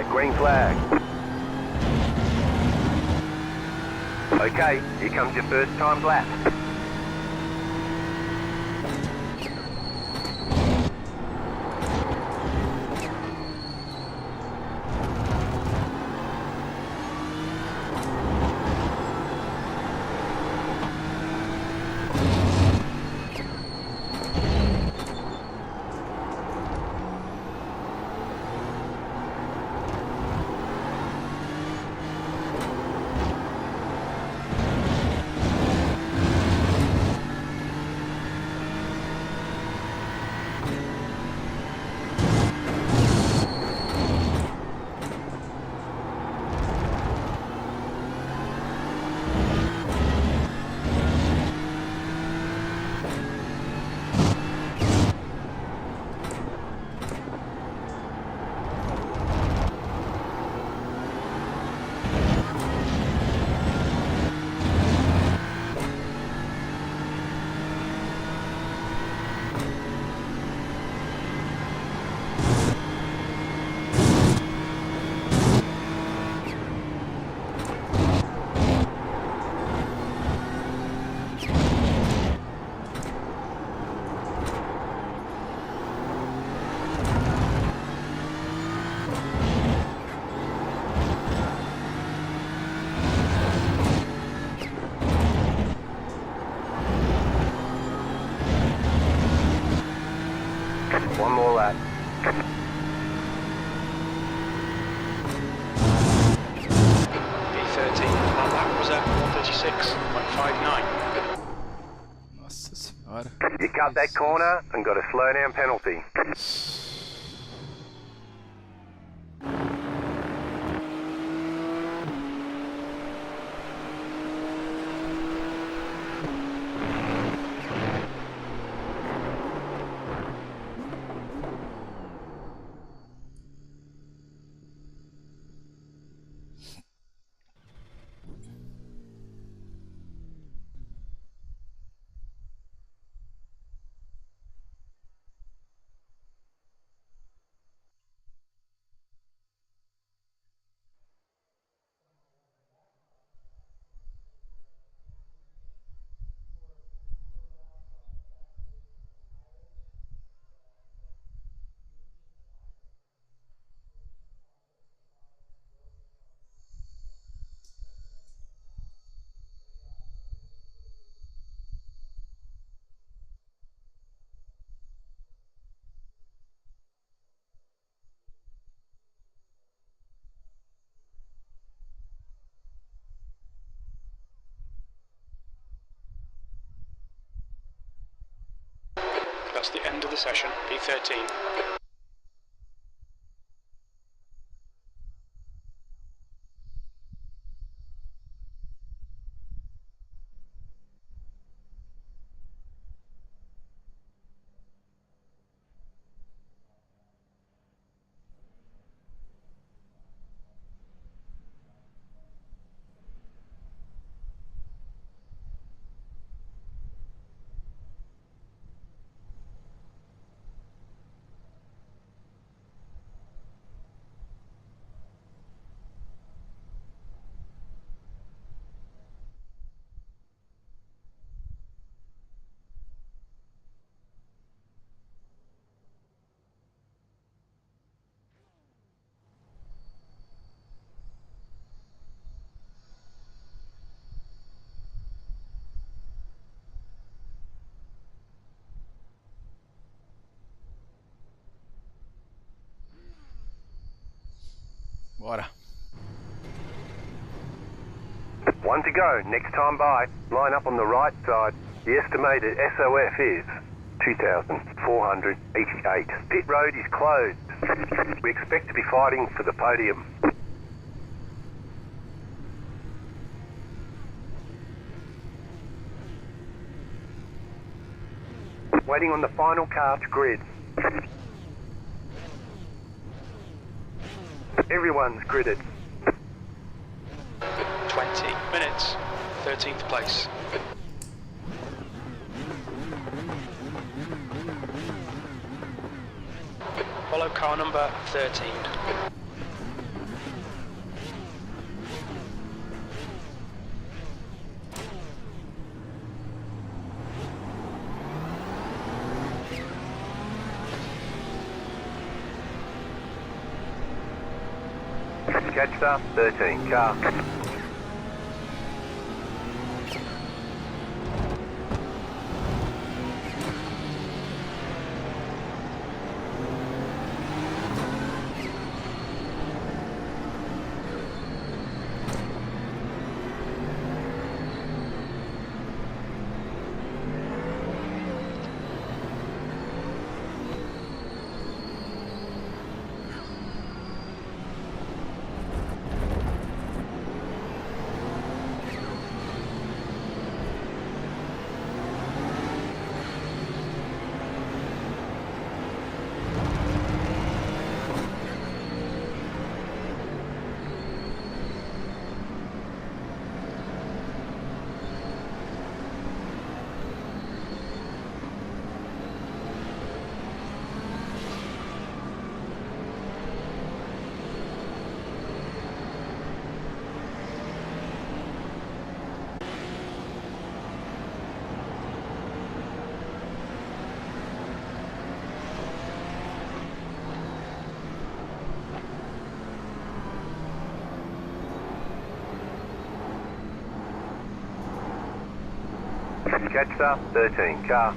green flag. Okay, here comes your first time lap. One more lap. P13, that lap was at 136.59. Nossa senhora. You cut that corner and got a slow down penalty. That's the end of the session, P13. Bora. One to go, next time by. Line up on the right side. The estimated SOF is 2,488. Pit road is closed. We expect to be fighting for the podium. Waiting on the final car to grid. Everyone's gridded. 20 minutes, 13th place. Follow car number 13. Catch star 13, car. Catch star 13, car.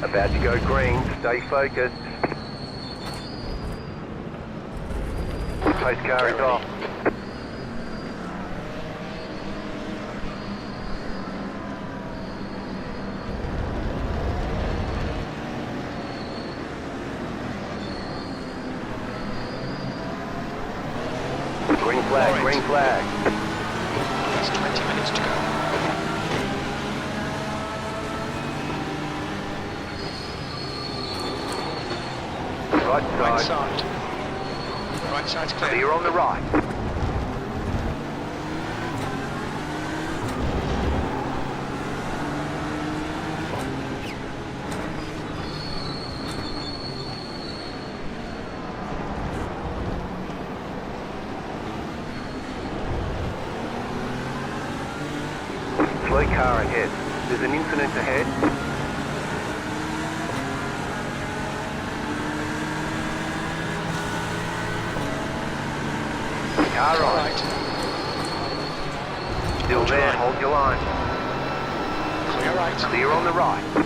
About to go green, stay focused. Post car is off. Green flag, green flag. There's 20 minutes to go. Right Right side. side. Right side's clear. Clear on the right. Slow car ahead. There's an incident ahead. Car All right. right. Still Hold your there, line. hold your line. Clear right. Clear on the right.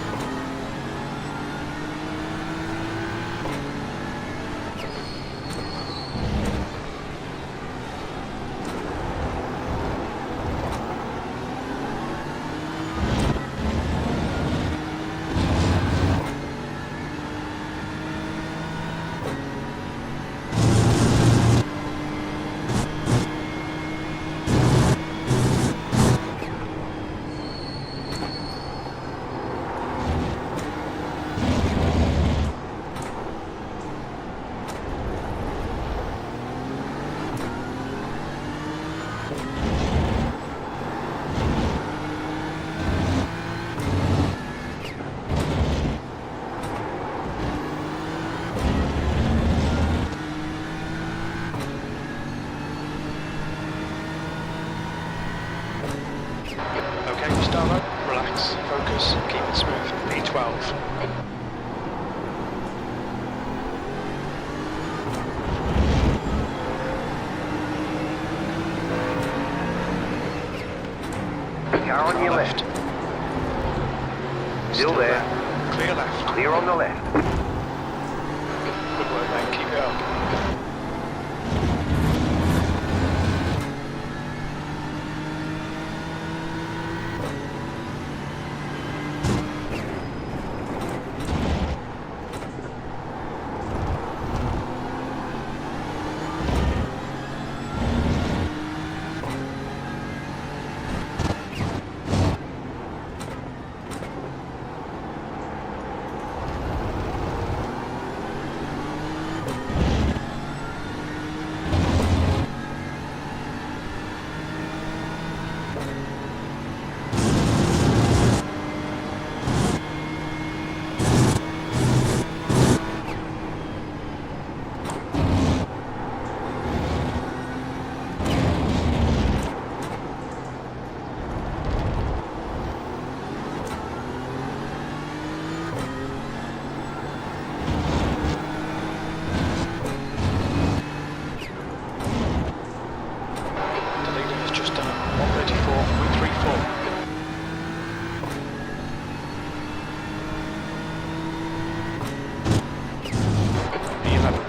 Okay, Gustavo, relax, focus, keep it smooth. P12. Car on your left. Still there. Clear left. Clear on the left. Good work, mate. Keep it up. Just done 134.34. E11.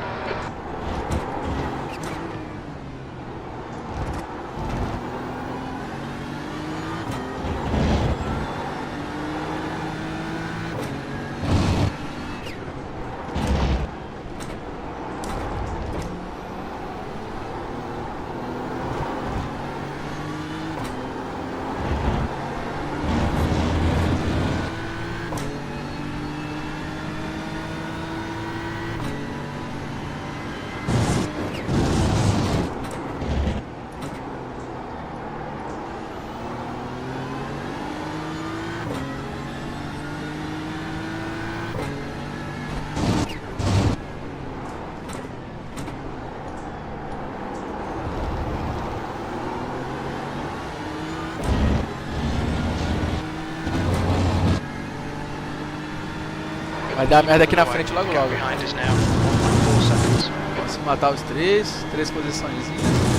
Vai dar merda aqui na frente logo Gap logo. behind us now. 1.4 seconds. Se matar os três posiçõezinhas.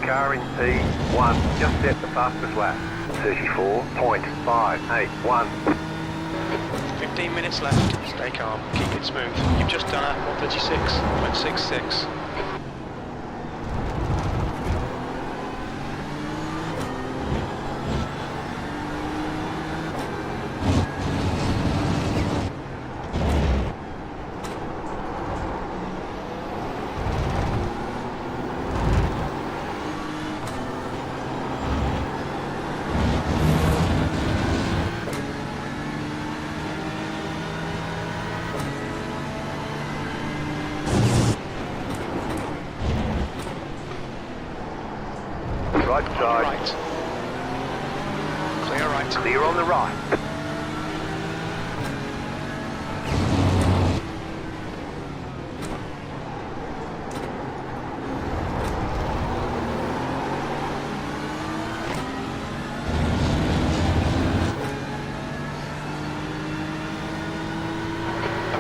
Car in P1 just set the fastest lap. 34.581. 15 minutes left. Stay calm. Keep it smooth. You've just done a 136.66. Right side. Right. Clear right. Clear on the right.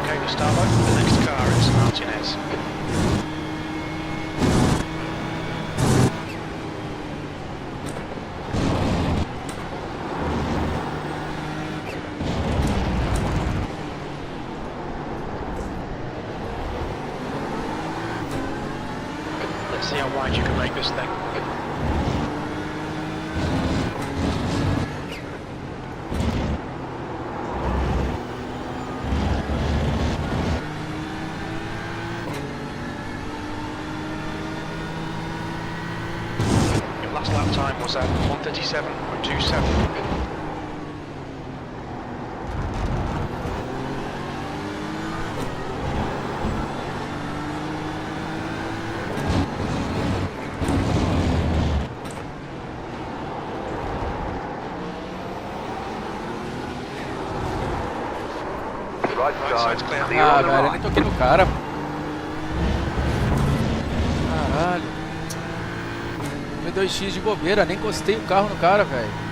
Okay, Gustavo. The next car is Martinez. Let's see how wide you can make this thing. Your last lap time was at 137.27. Right Right side. side's clear. Clear Ah, on the velho, eu nem right. toquei no cara. Caralho. Tomei 2x de bobeira, nem encostei o carro no cara, velho.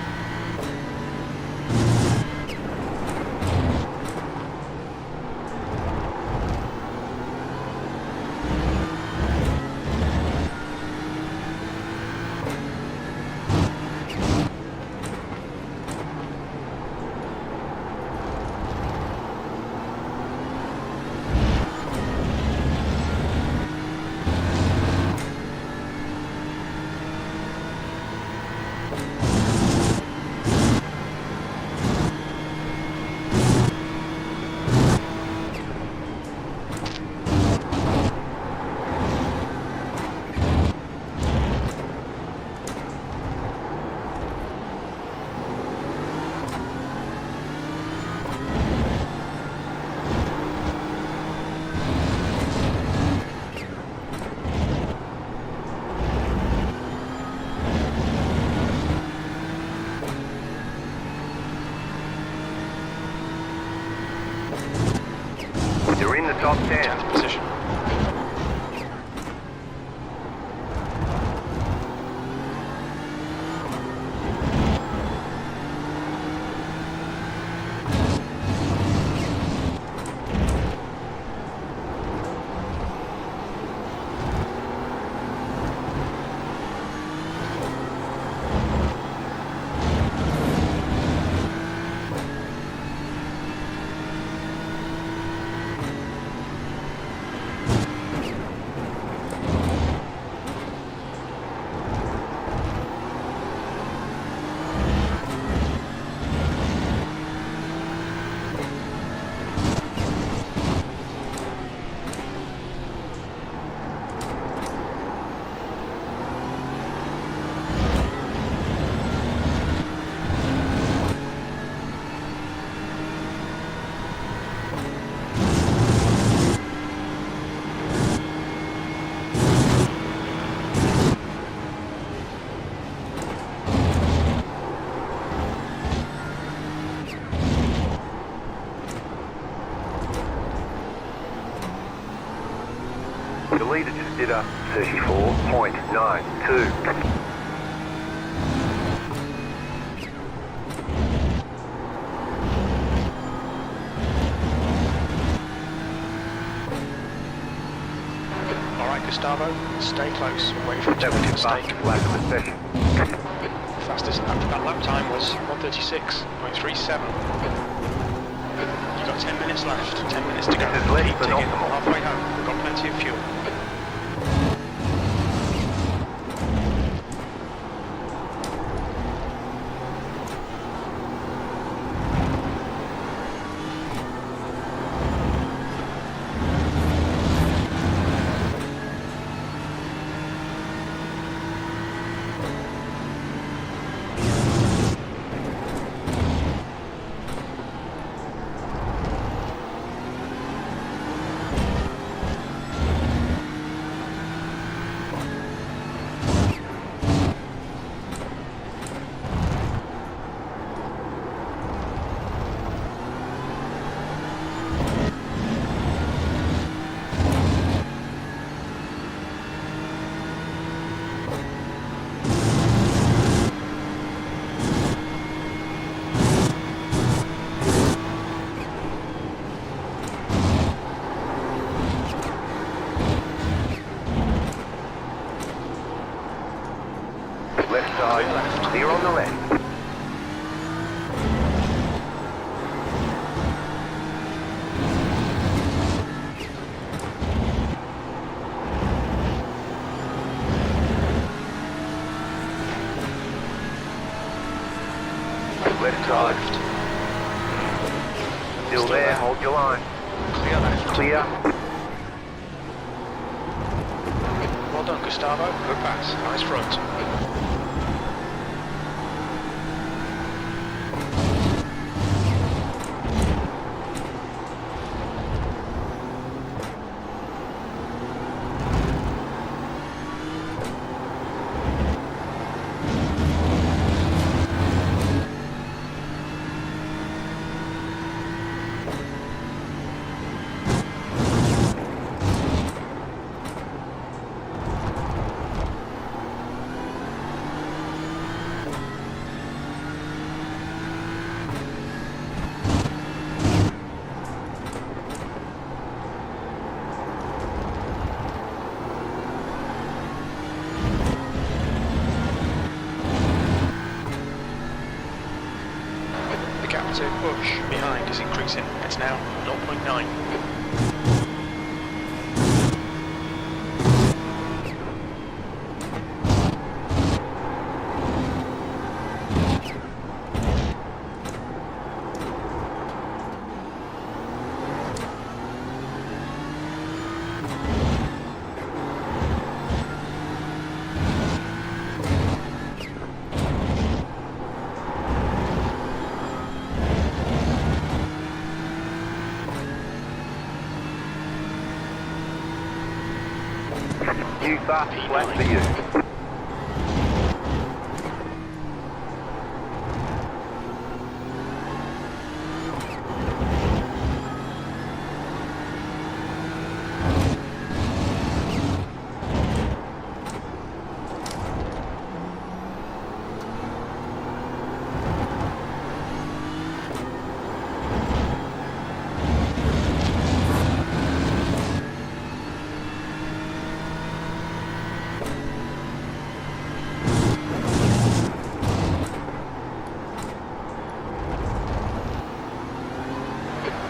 You're in the top 10. 10th position. The leader just did a 34.92. Alright, Gustavo, stay close. Wait for it to make a 7th mistake. fastest lap of the session. Fastest that lap time was 1:36.37. You've got 10 minutes left, 10 minutes to go. This is less Keep than digging. optimal. Halfway home, we've got plenty of fuel. Left side, clear on the left. Left side, still there, hold your line. Clear left. Clear. Well done, Gustavo. Good pass. Nice front. relative push behind is increasing. It's now 0.9. New fast flat for you.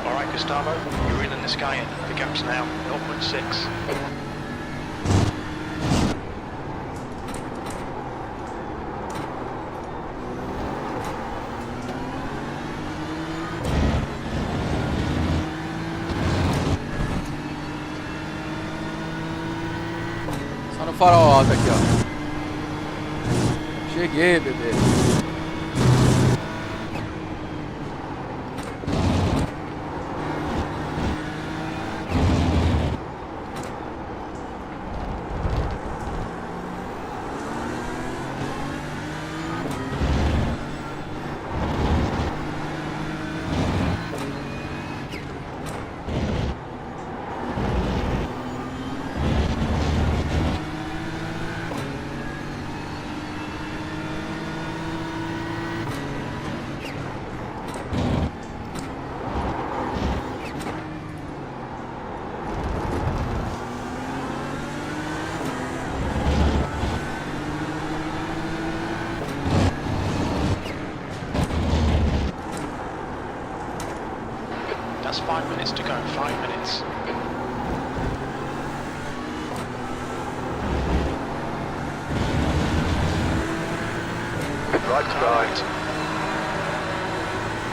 Alright, Gustavo, you're in the sky in. The gap's now 0.6. Só no farol alto aqui, ó. Cheguei, bebê. That's 5 minutes to go, 5 minutes. Right side.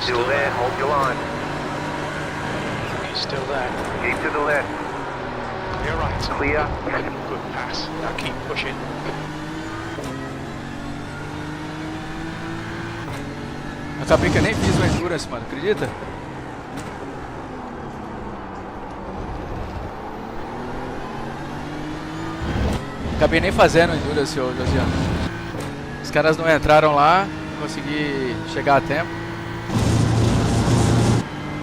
Still there, hold your line. He's still there. Keep to the left. You're right. Clear. Good pass. Now keep pushing. Acabei que eu nem fiz o Endurance, mano, acredita? Acabei nem fazendo o Endurance, ô Josiano. Os caras não entraram lá, não consegui chegar a tempo.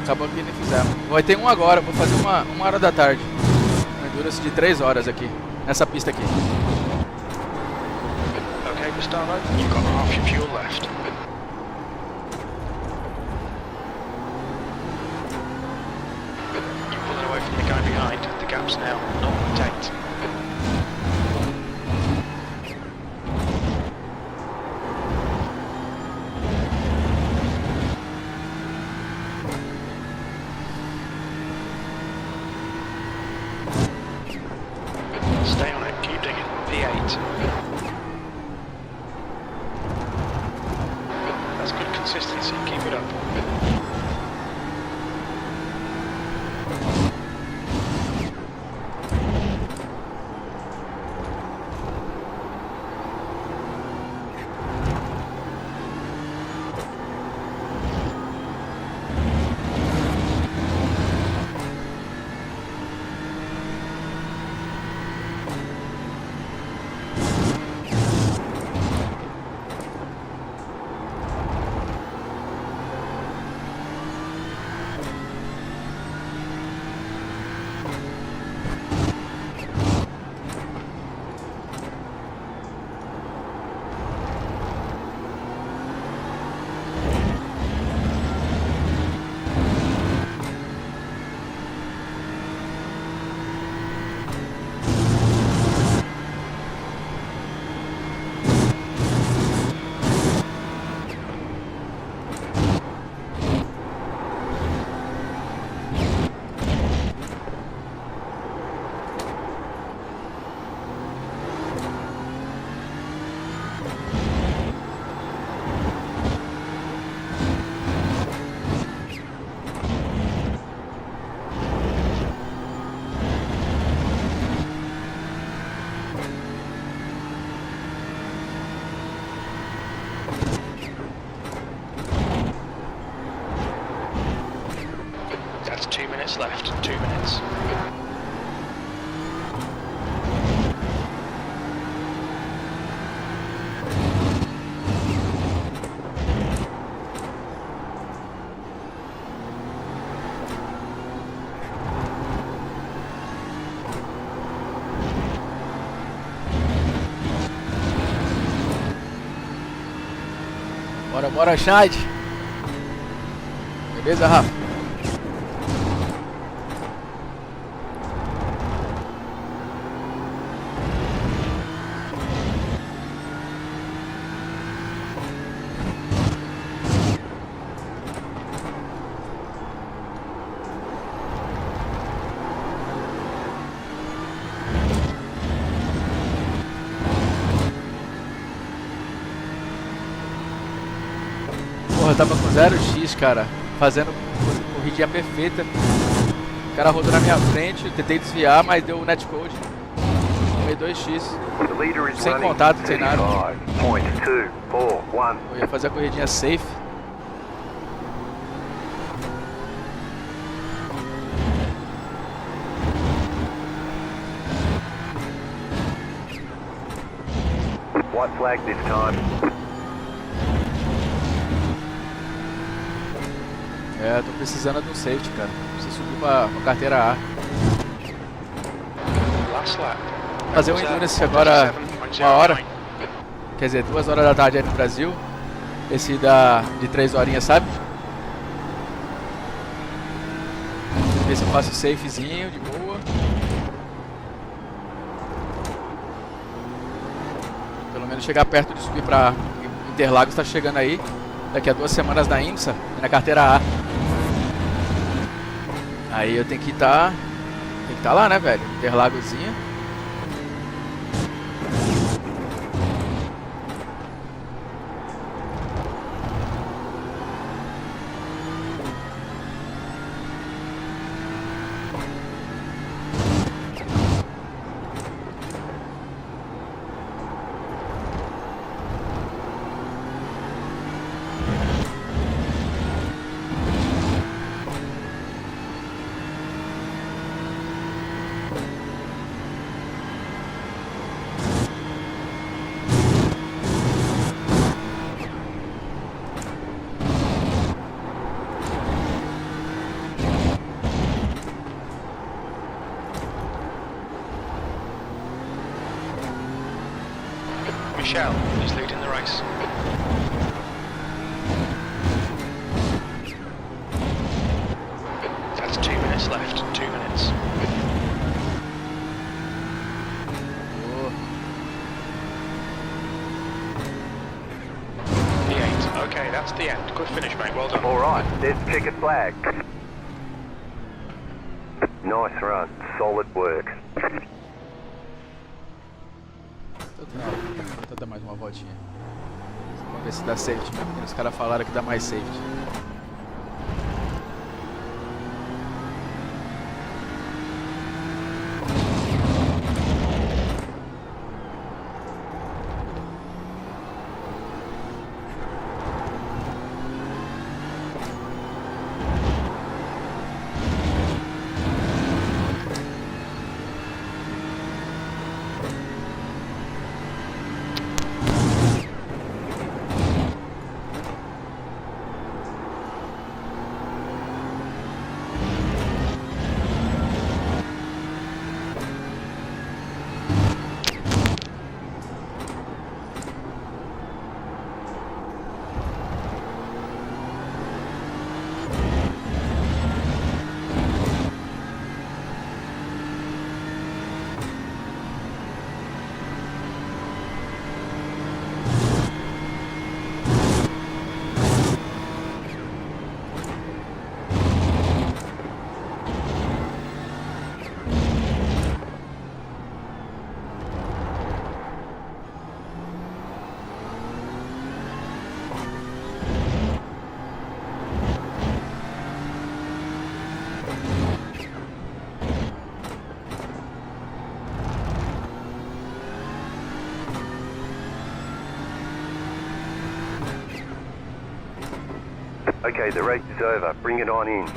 Acabou que nem fizemos. Vai ter um agora, vou fazer uma hora da tarde. Um Endurance de 3 horas aqui, nessa pista aqui. Okay, Gustavo, you've got half your fuel left. You're pulling away from the guy behind. The gap's now 0.8. Stay on it, keep digging. P8. Bora, bora, Shade. Beleza, Rafa? Porra, eu tava com 0x, cara, fazendo corridinha perfeita. O cara rodou na minha frente, eu tentei desviar, mas deu o netcode. Tomei 2x. The leader is Sem running contato, sem nada. 35.241. Eu ia fazer a corridinha safe. White flag this time. É, tô precisando de um safety, cara. Preciso subir pra carteira A. Last lap. Fazer um endurance agora 1 hora. Quer dizer, 2 horas da tarde aí no Brasil. Esse de 3 horinhas, sabe? Ver se eu faço safezinho, de boa. Pelo menos chegar perto de subir pra Interlagos, tá chegando aí. Daqui a 2 semanas na IMSA, na carteira A. Aí eu tenho que estar lá, né, velho? Interlagozinho. Michelle is leading the race. That's 2 minutes left. 2 minutes. Oh. The 8. Okay, that's the end. Good finish, mate. Well done. All right, there's the checkered flag. Nice run. Solid work. Vou dar mais uma voltinha. Vamos ver se dá safety mesmo, porque os caras falaram que dá mais safety. Okay, the race is over. Bring it on in.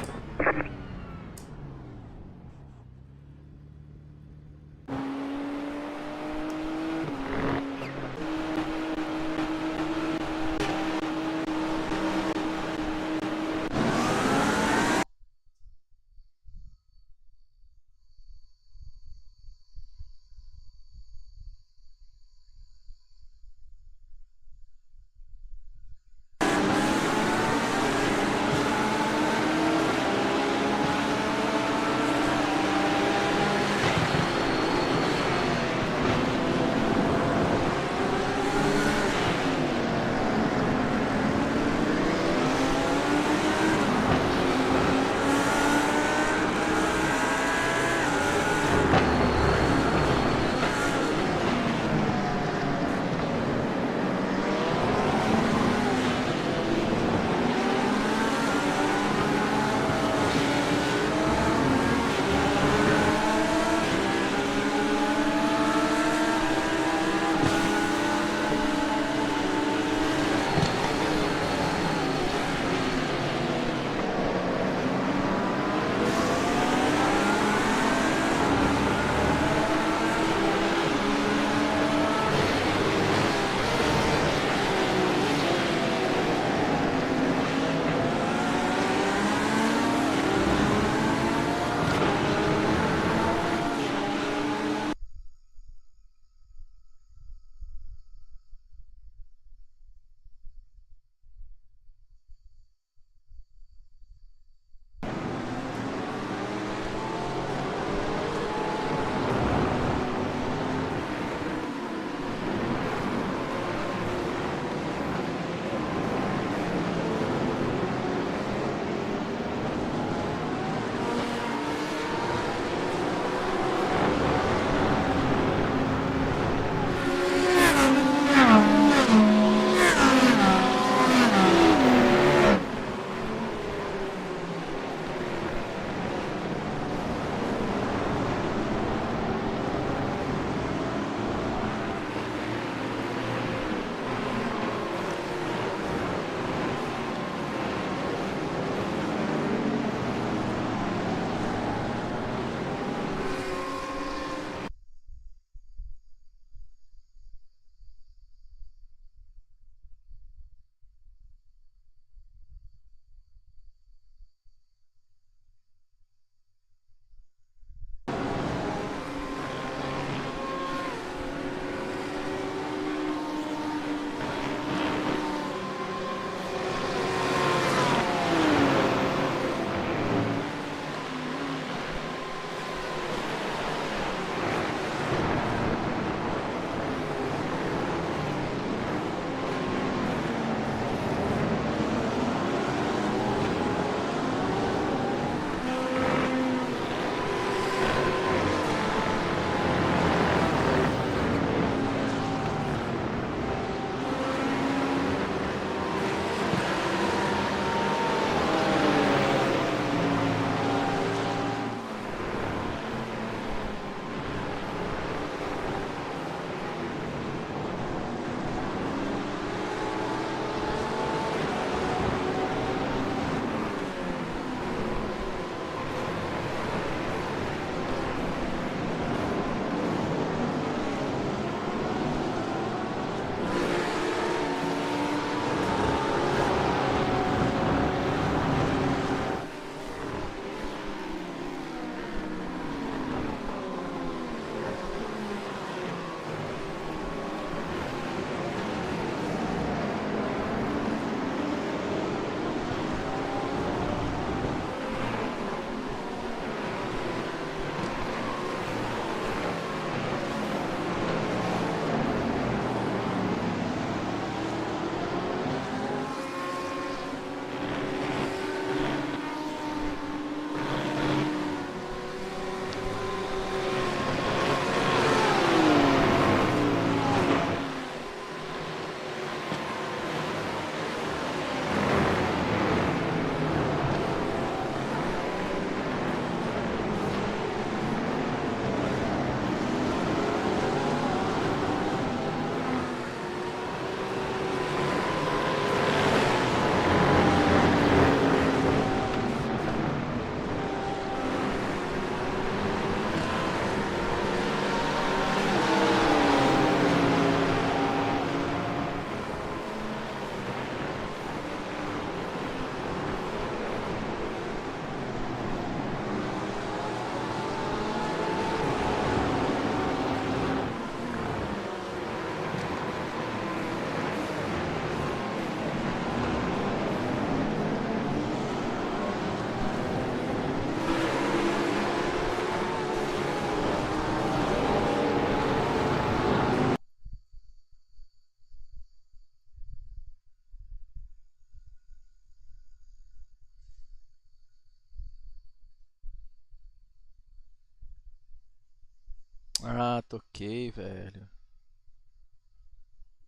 toquei, velho.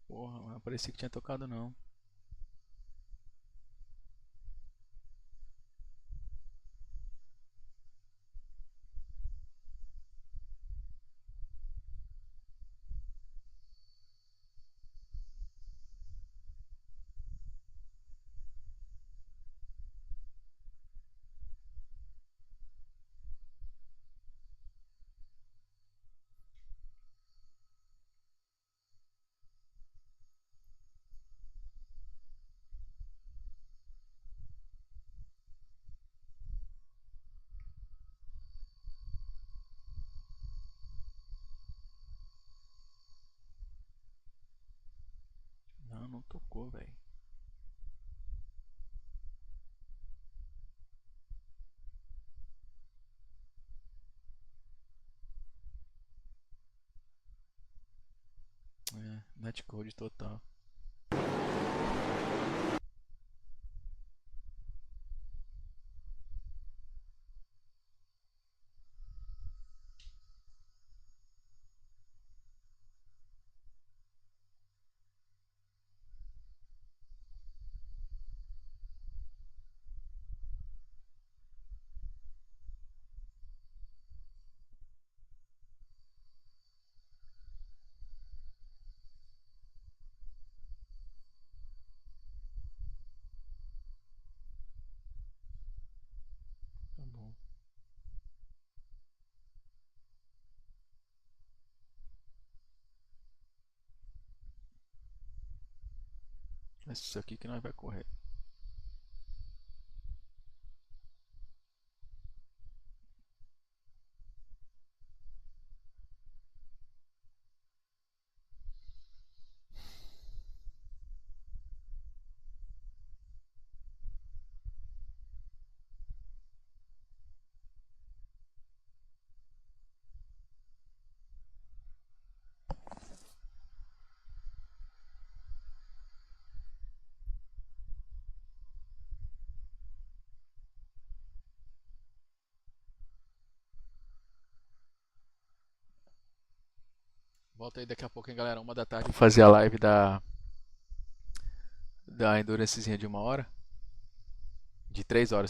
Porra, mas parecia que tinha tocado não. Não, não tocou, velho. É, netcode total. Tá bom. É isso aqui que nós vai correr. Volta aí daqui a pouco, hein, galera. 1 da tarde. Vou fazer a live da Endurancezinha de 1 hora. De 3 horas.